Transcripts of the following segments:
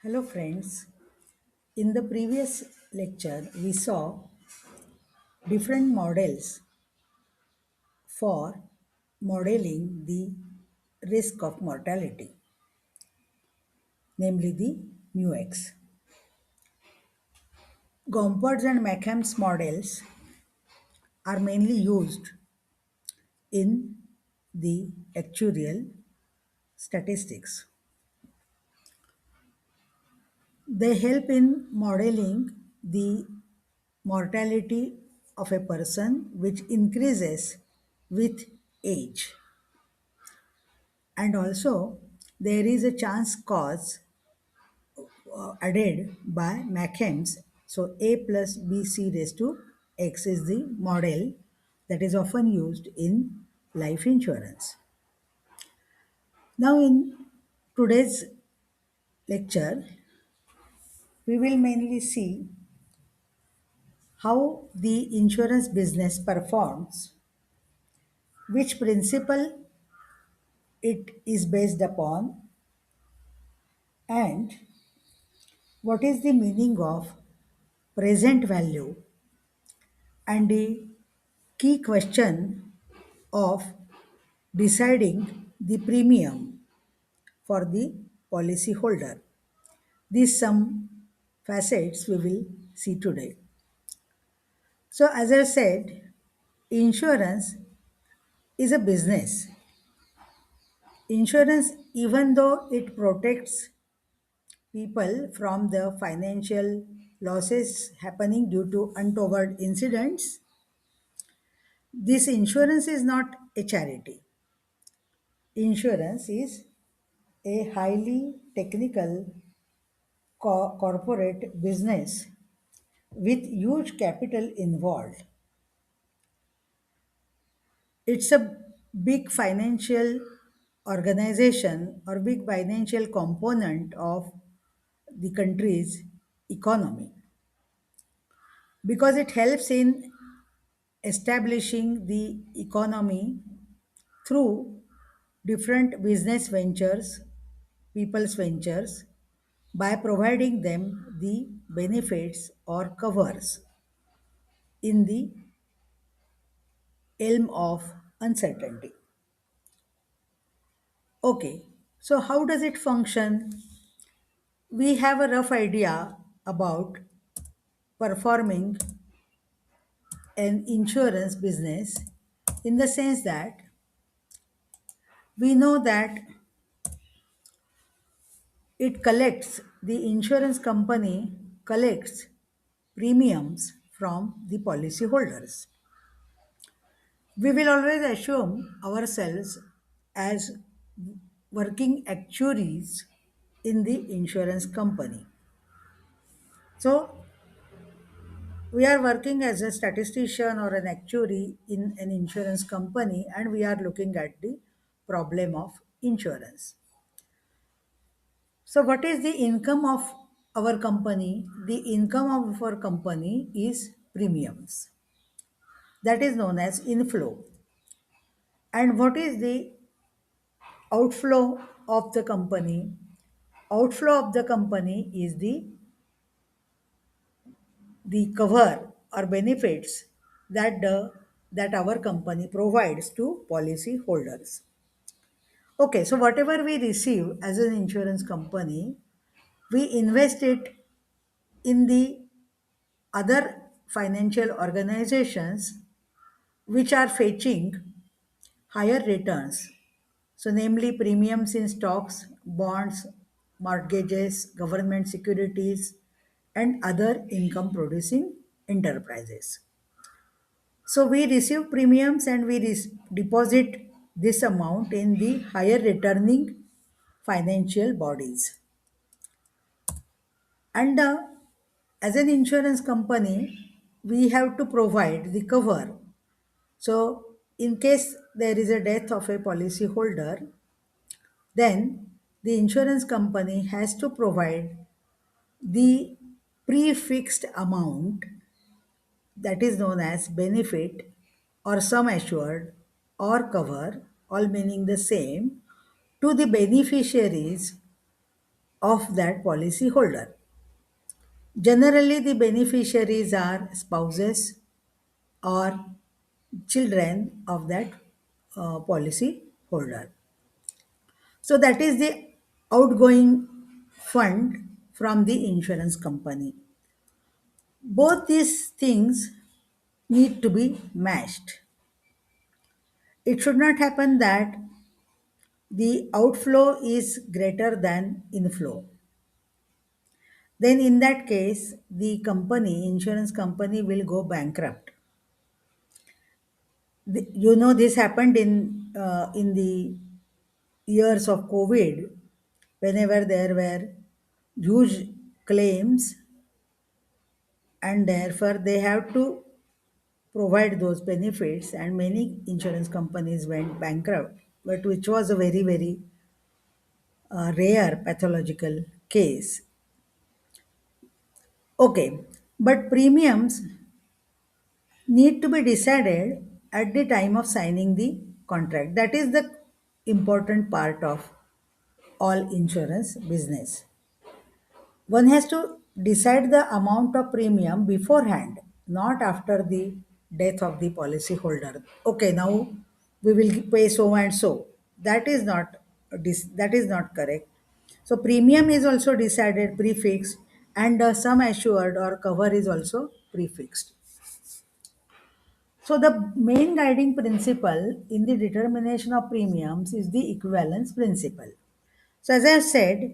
Hello, friends. In the previous lecture, we saw different models for modeling the risk of mortality, namely the mu-x. Gompertz and Meckham's models are mainly used in the actuarial statistics. They help in modeling the mortality of a person which increases with age. And also, there is a chance cause added by Meckham's. So, A plus BC raised to X is the model that is often used in life insurance. Now, in today's lecture, we will mainly see how the insurance business performs, which principle it is based upon, and what is the meaning of present value, and the key question of deciding the premium for the policyholder. These some facets we will see today. So, as I said, insurance is a business. Insurance, even though it protects people from the financial losses happening due to untoward incidents, this insurance is not a charity. Insurance is a highly technical corporate business with huge capital involved. It's a big financial organization or big financial component of the country's economy because it helps in establishing the economy through different business ventures, people's ventures, by providing them the benefits or covers in the realm of uncertainty. Okay, so how does it function? We have a rough idea about performing an insurance business in the sense that we know that the insurance company collects premiums from the policyholders. We will always assume ourselves as working actuaries in the insurance company. So, we are working as a statistician or an actuary in an insurance company, and we are looking at the problem of insurance. So, what is the income of our company? The income of our company is premiums. That is known as inflow. And what is the outflow of the company? Outflow of the company is the cover or benefits that our company provides to policy holders. Okay, so whatever we receive as an insurance company, we invest it in the other financial organizations which are fetching higher returns. So, namely premiums in stocks, bonds, mortgages, government securities, and other income producing enterprises. So, we receive premiums and we deposit this amount in the higher returning financial bodies. And as an insurance company, we have to provide the cover. So, in case there is a death of a policyholder, then the insurance company has to provide the prefixed amount that is known as benefit or sum assured or cover, all meaning the same, to the beneficiaries of that policy holder. Generally, the beneficiaries are spouses or children of that policy holder. So, that is the outgoing fund from the insurance company. Both these things need to be matched. It should not happen that the outflow is greater than inflow. Then, in that case, the company, insurance company, will go bankrupt. This happened in the years of COVID, whenever there were huge claims, and therefore they have to provide those benefits, and many insurance companies went bankrupt, but which was a very, very rare pathological case. Okay, but premiums need to be decided at the time of signing the contract. That is the important part of all insurance business. One has to decide the amount of premium beforehand, not after the death of the policy holder. Okay, now we will pay so and so. That is not that is not correct. So premium is also decided prefixed, and sum assured or cover is also prefixed. So the main guiding principle in the determination of premiums is the equivalence principle. So as I have said,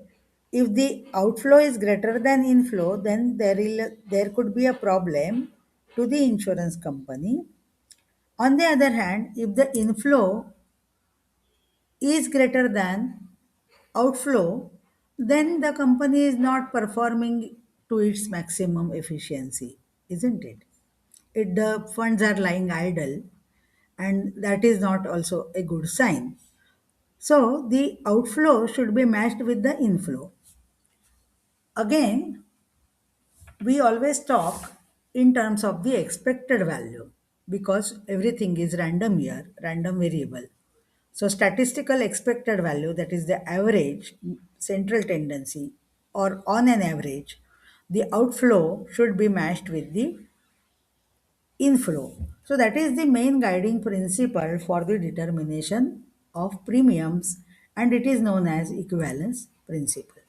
if the outflow is greater than inflow, then there could be a problem to the insurance company. On the other hand, if the inflow is greater than outflow, then the company is not performing to its maximum efficiency, isn't it? The funds are lying idle, and that is not also a good sign. So the outflow should be matched with the inflow. Again, we always talk in terms of the expected value because everything is random here, random variable. So, statistical expected value, that is the average, central tendency, or on an average, the outflow should be matched with the inflow. So, that is the main guiding principle for the determination of premiums, and it is known as equivalence principle.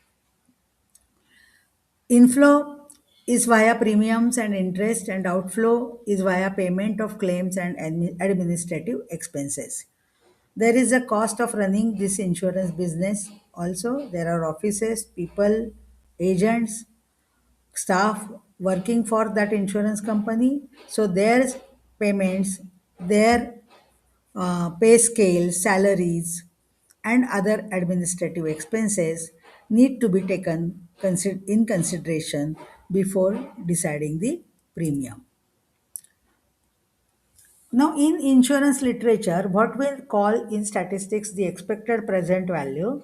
Inflow is via premiums and interest, and outflow is via payment of claims and administrative expenses. There is a cost of running this insurance business. Also, there are offices, people, agents, staff working for that insurance company. So, their payments, their pay scales, salaries, and other administrative expenses need to be taken in consideration before deciding the premium. Now, in insurance literature, what we call in statistics the expected present value,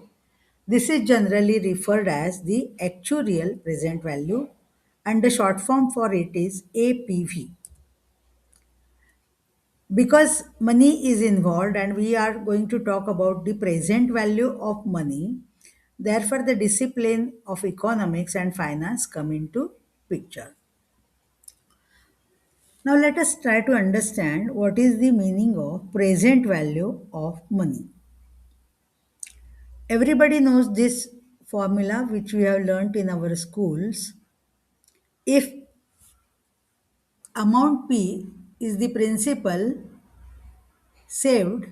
this is generally referred as the actuarial present value, and the short form for it is APV. Because money is involved and we are going to talk about the present value of money, therefore the discipline of economics and finance come into picture. Now let us try to understand what is the meaning of present value of money. Everybody knows this formula which we have learnt in our schools. If amount P is the principal saved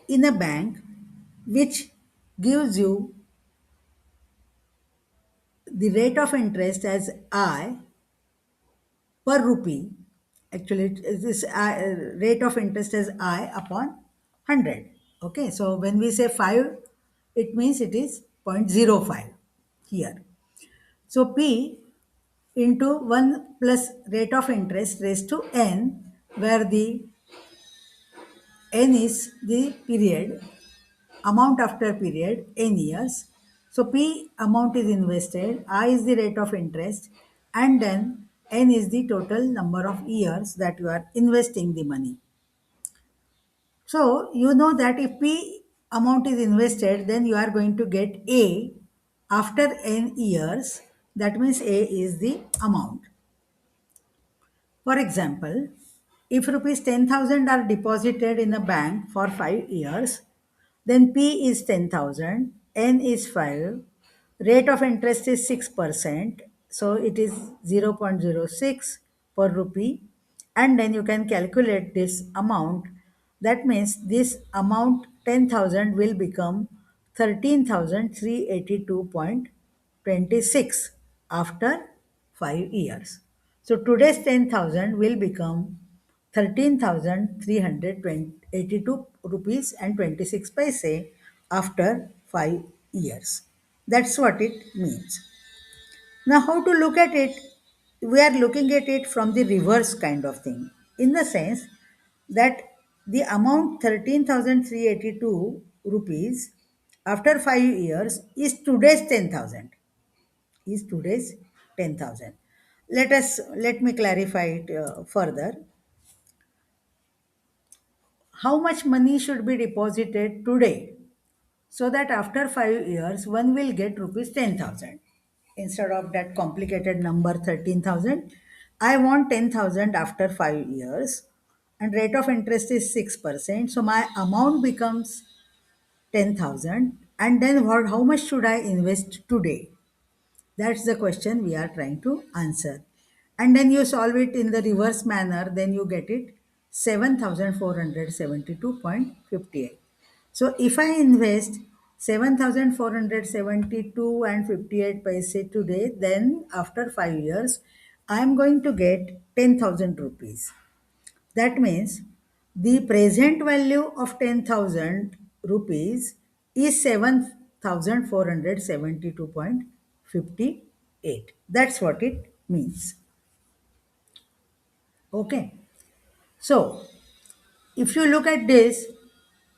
in a bank which gives you the rate of interest as I per rupee, actually this rate of interest as I upon 100. Okay, so when we say 5, it means it is 0.05 here. So P into 1 plus rate of interest raised to n, where the n is the period, amount after period, n years. So P amount is invested, I is the rate of interest, and then n is the total number of years that you are investing the money. So you know that if P amount is invested, then you are going to get A after n years. That means A is the amount. For example, if rupees 10,000 are deposited in a bank for 5 years, then P is 10,000, N is 5, rate of interest is 6%, so it is 0.06 per rupee, and then you can calculate this amount. That means this amount 10,000 will become 13,382.26 after 5 years. So today's 10,000 will become 13,382 rupees and 26 paise after 5 years. That's what it means. Now, how to look at it? We are looking at it from the reverse kind of thing, in the sense that the amount 13,382 rupees after 5 years is today's 10,000. Is today's 10,000. Let me clarify it further. How much money should be deposited today so that after 5 years one will get rupees 10,000 instead of that complicated number 13,000? I want 10,000 after 5 years, and rate of interest is 6%, so my amount becomes 10,000. And then how much should I invest today? That's the question we are trying to answer. And then you solve it in the reverse manner, then you get it 7,472.58. So if I invest 7,472 and 58 paise today, then after 5 years, I am going to get 10,000 rupees. That means the present value of 10,000 rupees is 7,472.58. That's what it means. Okay. So if you look at this,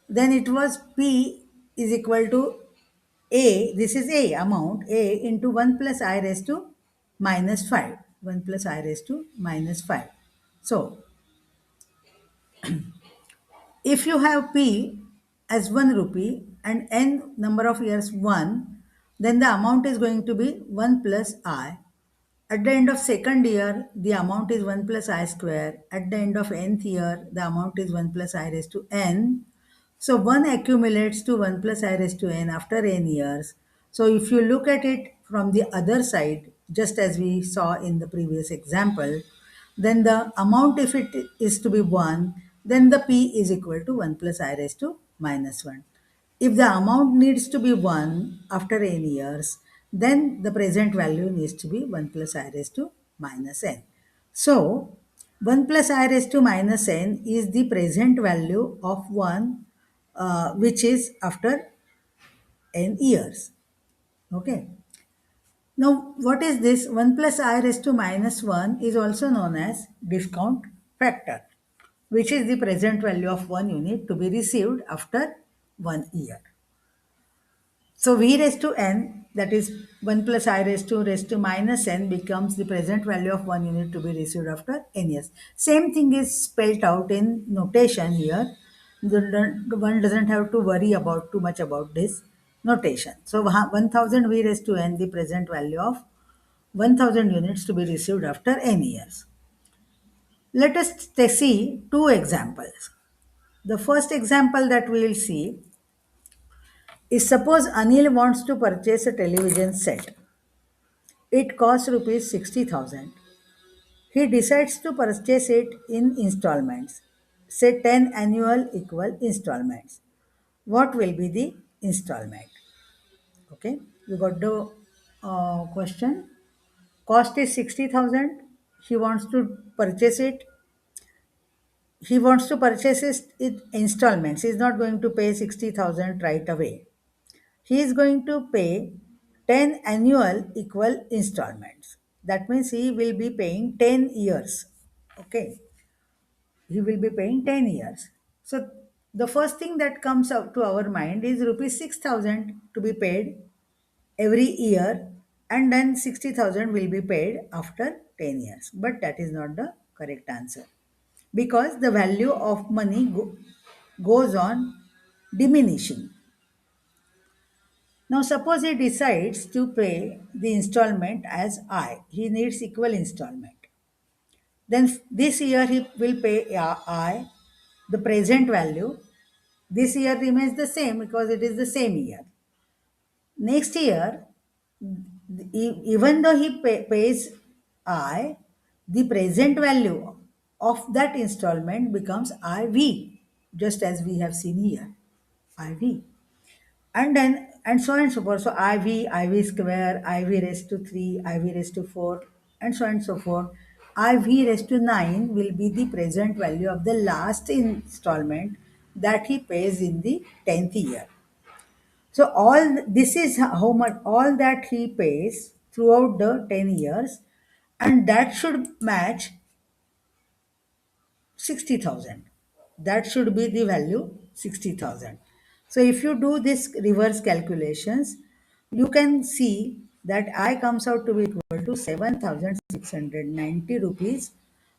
then it was P is equal to A, this is A amount, A into 1 plus I raised to minus 5. 1 plus I raised to minus 5. So if you have P as 1 rupee and n number of years 1, then the amount is going to be 1 plus I. At the end of second year, the amount is 1 plus I square. At the end of nth year, the amount is 1 plus I raised to n. So 1 accumulates to 1 plus I raised to n after n years. So if you look at it from the other side, just as we saw in the previous example, then the amount, if it is to be 1, then the P is equal to 1 plus I raised to minus 1. If the amount needs to be 1 after n years, then the present value needs to be 1 plus I raised to minus n. So, 1 plus I raised to minus n is the present value of 1, which is after n years. Okay. Now, what is this? 1 plus I raised to minus 1 is also known as discount factor, which is the present value of 1 unit to be received after 1 year. So V raised to n, that is 1 plus I raised to minus n, becomes the present value of 1 unit to be received after n years. Same thing is spelled out in notation here. One doesn't have to worry about too much about this notation. So 1000 V raised to n, the present value of 1000 units to be received after n years. Let us see two examples. The first example that we will see is, suppose Anil wants to purchase a television set. It costs rupees 60,000. He decides to purchase it in installments. Say 10 annual equal installments. What will be the installment? Okay, you got the question. Cost is 60,000. He wants to purchase it. He wants to purchase it in installments. He is not going to pay 60,000 right away. He is going to pay 10 annual equal installments. That means he will be paying 10 years. Okay. He will be paying 10 years. So the first thing that comes up to our mind is rupees 6,000 to be paid every year, and then 60,000 will be paid after 10 years. But that is not the correct answer, because the value of money goes on diminishing. Now, suppose he decides to pay the installment as I. He needs equal installment. Then this year he will pay I, the present value. This year remains the same because it is the same year. Next year, even though he pays I, the present value of that installment becomes IV, just as we have seen here, IV. And then, and so on and so forth. So IV square, IV raised to 3, IV raised to 4, and so on and so forth. IV raised to 9 will be the present value of the last installment that he pays in the 10th year. So all this is how much all that he pays throughout the 10 years, and that should match 60,000. That should be the value 60,000. So if you do this reverse calculations, you can see that I comes out to be equal to 7,690 rupees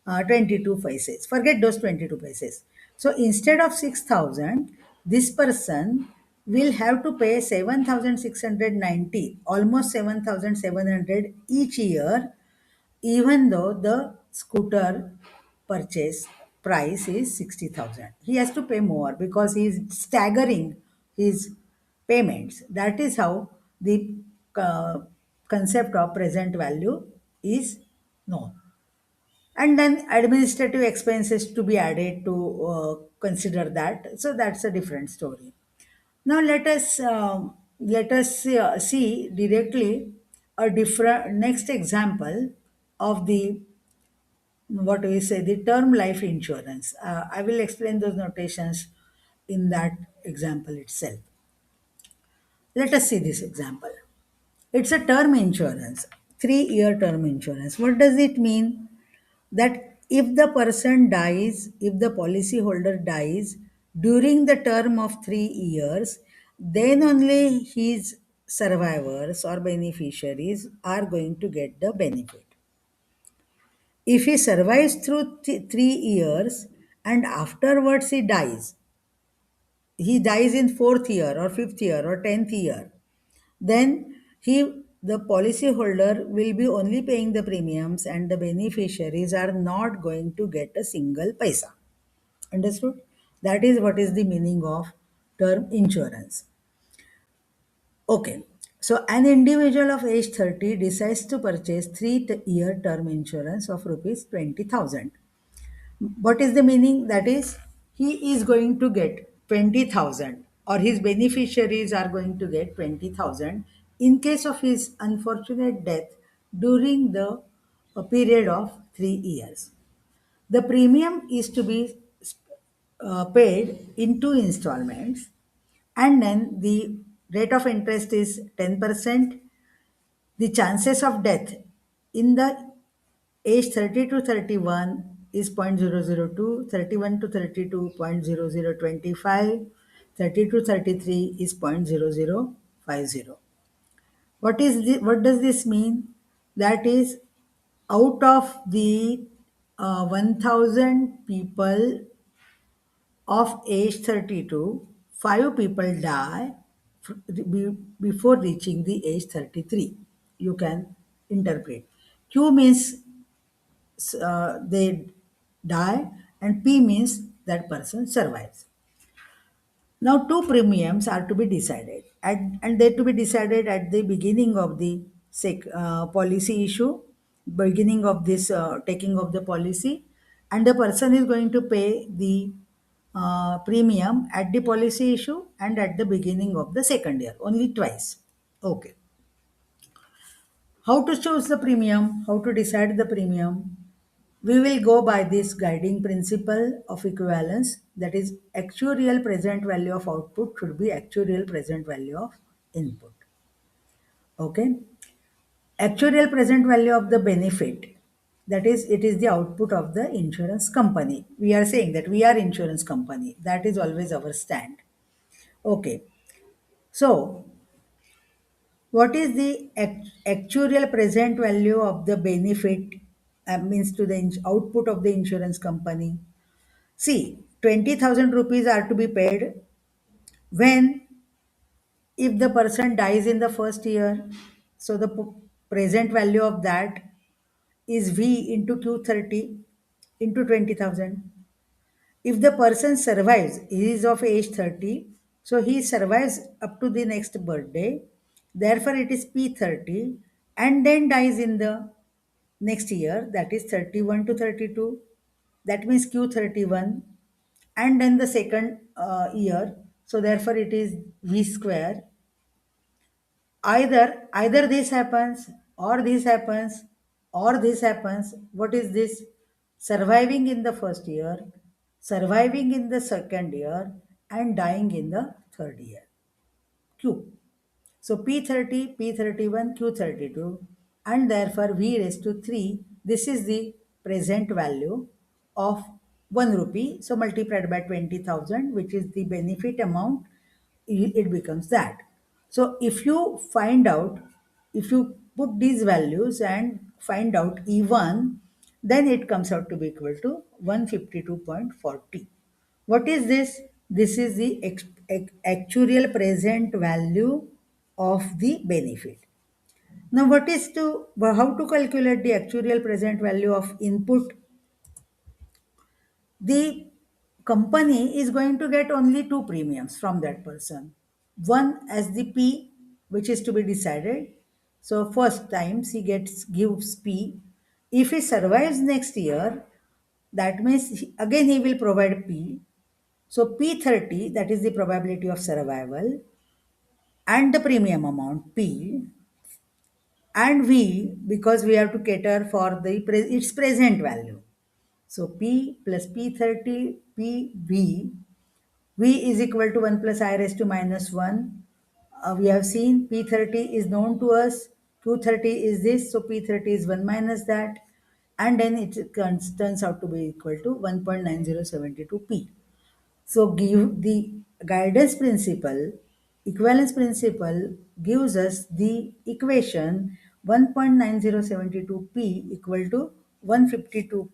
22 paise. Forget those 22 paise. So instead of 6,000, this person will have to pay 7,690, almost 7,700 each year, even though the scooter purchase price is 60,000. He has to pay more because he is staggering his payments. That is how the uh, concept of present value is known. And then administrative expenses to be added to consider that. So that's a different story. Now let us see directly a different next example of the what we say the term life insurance. I will explain those notations in that example itself. Let us see this example. It's a term insurance, 3-year term insurance. What does it mean? That if the person dies, if the policyholder dies during the term of 3 years, then only his survivors or beneficiaries are going to get the benefit. If he survives through 3 years and afterwards he dies in fourth year or fifth year or 10th year, then the policyholder will be only paying the premiums and the beneficiaries are not going to get a single paisa. Understood? That is what is the meaning of term insurance. Okay. So an individual of age 30 decides to purchase 3-year term insurance of rupees 20,000. What is the meaning? That is, he is going to get 20,000 or his beneficiaries are going to get 20,000 in case of his unfortunate death during the period of 3 years. The premium is to be paid in two installments, and then the rate of interest is 10%. The chances of death in the age 30 to 31 is 0.002, 31 to 32 0.0025, 30 to 33 is 0.0050. What does this mean? That is, out of the 1000 people of age 32, 5 people die before reaching the age 33. You can interpret. Q means they die, and P means that person survives. Now, two premiums are to be decided, and they to be decided at the beginning of the policy issue, beginning of this taking of the policy, and the person is going to pay the premium at the policy issue and at the beginning of the second year, only twice. Okay. How to choose the premium? How to decide the premium? We will go by this guiding principle of equivalence, that is, actuarial present value of output should be actuarial present value of input. Okay. Actuarial present value of the benefit, that is, it is the output of the insurance company. We are saying that we are insurance company. That is always our stand. Okay. So what is the actuarial present value of the benefit, means to the output of the insurance company? See, 20,000 rupees are to be paid when If the person dies in the first year, so the present value of that is V into Q30 into 20,000. If the person survives, he is of age 30, so he survives up to the next birthday, therefore it is P30, and then dies in the next year, that is 31 to 32, that means Q31, and then the second year, so therefore it is V square. Either this happens, or this happens, or this happens. What is this? Surviving in the first year, surviving in the second year, and dying in the third year. Q. So P30, P31, Q32, and therefore V raised to 3. This is the present value of 1 rupee. So multiplied by 20,000, which is the benefit amount, it becomes that. So if you find out, if you put these values and find out E1, then it comes out to be equal to 152.40. What is this? This is the actuarial present value of the benefit. Now, how to calculate the actuarial present value of input? The company is going to get only two premiums from that person. One as the P, which is to be decided. So first times he gives P. If he survives next year, that means again he will provide P. So P30, that is the probability of survival, and the premium amount P, and V, because we have to cater for its present value. So P plus P30 PV, V is equal to 1 plus I raised to minus 1. We have seen P30 is known to us, Q30 is this, so P30 is 1 minus that, and then it turns out to be equal to 1.9072P. So give the guidance principle, equivalence principle gives us the equation 1.9072P equal to 152.